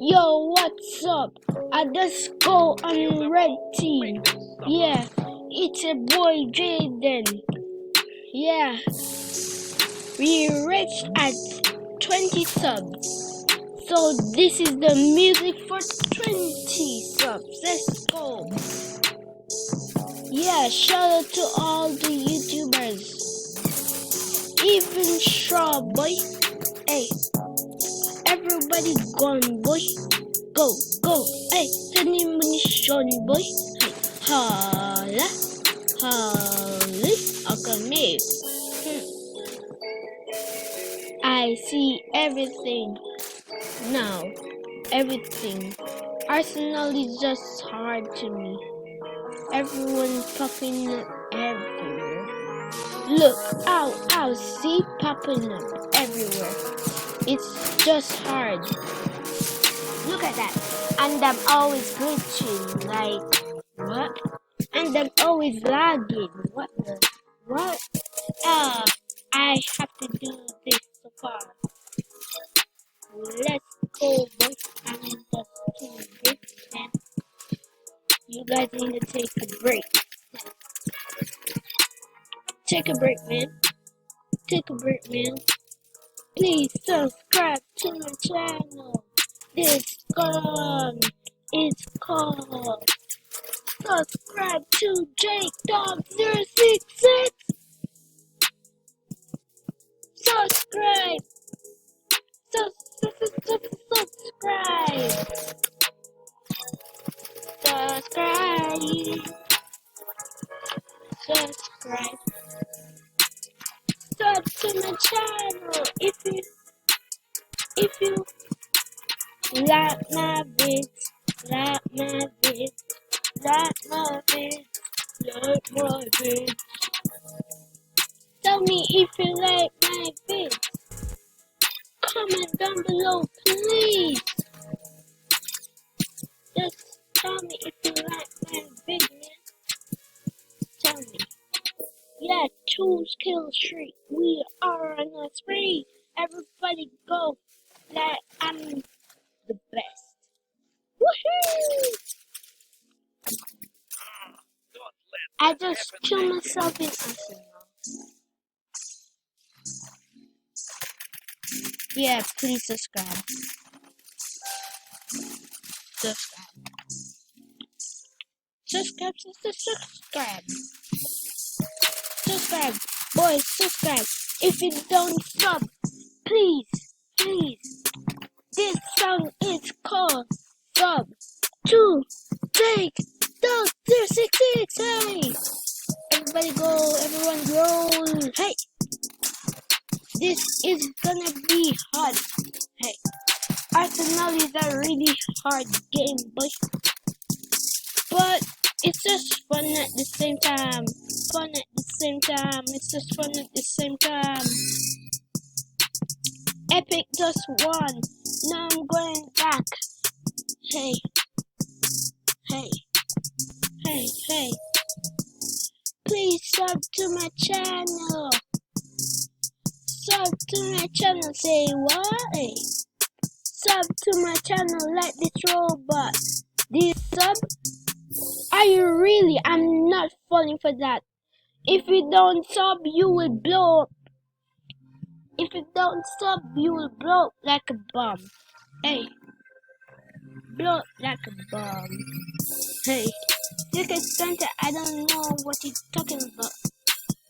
Yo, what's up? I just go on red team. Yeah, it's a boy Jaden. Yeah, we reached at 20 subs. So this is the music for 20 subs. Let's go. Yeah, shout out to all the YouTubers. Even Shaw boy. Hey, everybody gone boy. Go, go, hey, honey munition boy. Hey, holla, holla, okay, I see everything now, everything. Arsenal is just hard to me. Everyone popping up everywhere. Look, ow, see popping up everywhere. It's just hard. Look at that. And I'm always glitching, like, what? And I'm always lagging, what? I have to do this so far. Let's go, boys. I'm just doing this, and you guys need to take a break. Take a break, man. Take a break, man. Please subscribe to my channel. This gun is called Subscribe to JakeDogg066. Subscribe. Subscribe. Subscribe. Sub to my channel if you like my vids, like my vids. Tell me if you like my vids. Comment down below, please. Just tell me if you like my vid, man. Tell me. Yeah, 2 kill streak. We are on a spree. Everybody go. Like I'm the best. Woohoo! I just killed myself in Arsenal. Yeah, please subscribe. Subscribe. Boys, subscribe. If you don't sub, please. This song is called Sub To JakeDogg066. Hey! Everybody go, everyone roll. Hey! This is gonna be hard. Hey! Arsenal is a really hard game, boy. But it's just fun at the same time. It's just fun at the same time. Epic just won. Now I'm going back. Hey. Please sub to my channel. Sub to my channel. Say what? Hey. Sub to my channel like this robot. This sub? Are you really? I'm not falling for that. If you don't sub, you will blow up. If you don't sub, you will blow up like a bomb. Hey. Blow up like a bomb. Hey. Secret Santa, I don't know what he's talking about.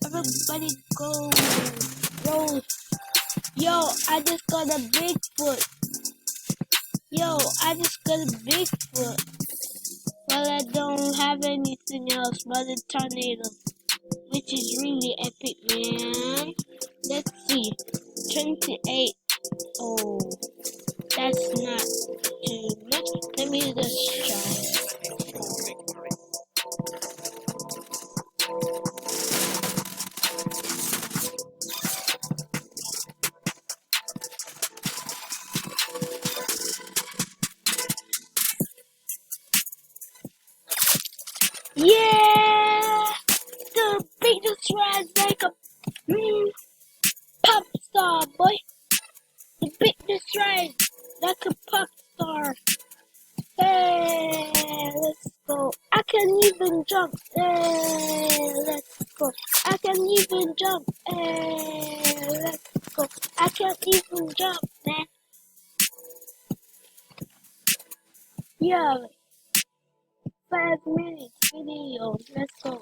Everybody go. Roll. Yo, I just got a Bigfoot. Well, I don't have anything else but a tornado, which is really epic, man. Let's see. 28. Oh, that's not too much. Let me just try. Yeah! The biggest rise like a pop star, boy. The biggest rise like a pop star. can even jump. Let's go. I can even jump. Let's go. I can even jump, man. Yeah, 5 minutes video. Let's go.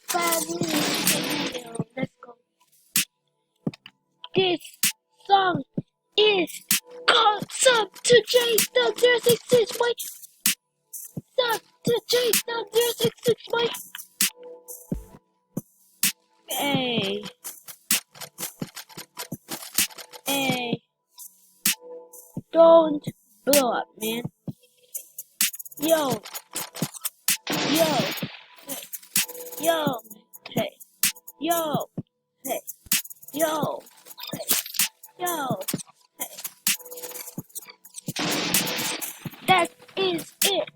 5 minutes video. Let's go. This song is called Sub To JakeDogg066. Wait. Sub To JakeDogg066. Wait. Hey. Hey. Don't blow up, man. Yo. Yo. Hey. Yo. Hey. Yo. Hey. Yo. Hey. Yo. Hey. That is it.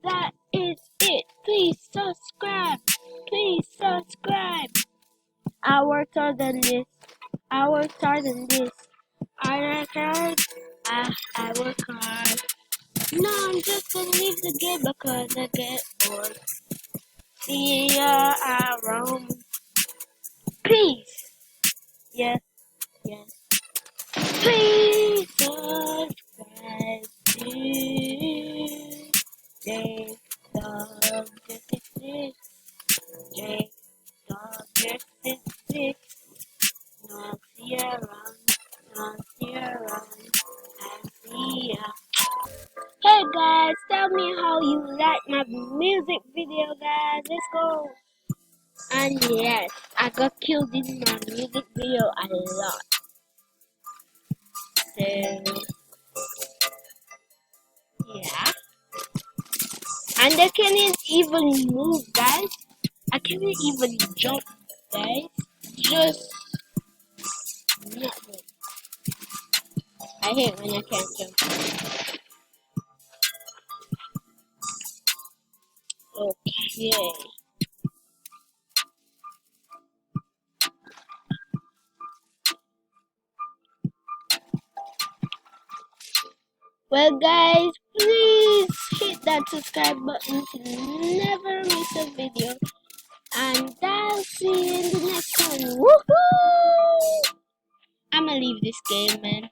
That is it. Please subscribe. Please subscribe. I worked harder than this. I worked harder than this. I work hard. I work hard. No, I'm just gonna leave the game because I get bored. See ya around. Peace. Yes, yes. Please subscribe to JakeDogg066. JakeDogg066. Not see around. Not see around. I see ya. Hey guys, tell me how you like my music video, guys. Let's go. And yes, I got killed in my music video a lot. So yeah. And I can't even move, guys. I can't even jump, guys. Just nothing. I hate when I can't jump. Okay. Well guys, please hit that subscribe button to never miss a video. And I'll see you in the next one. Woohoo! I'ma leave this game, man.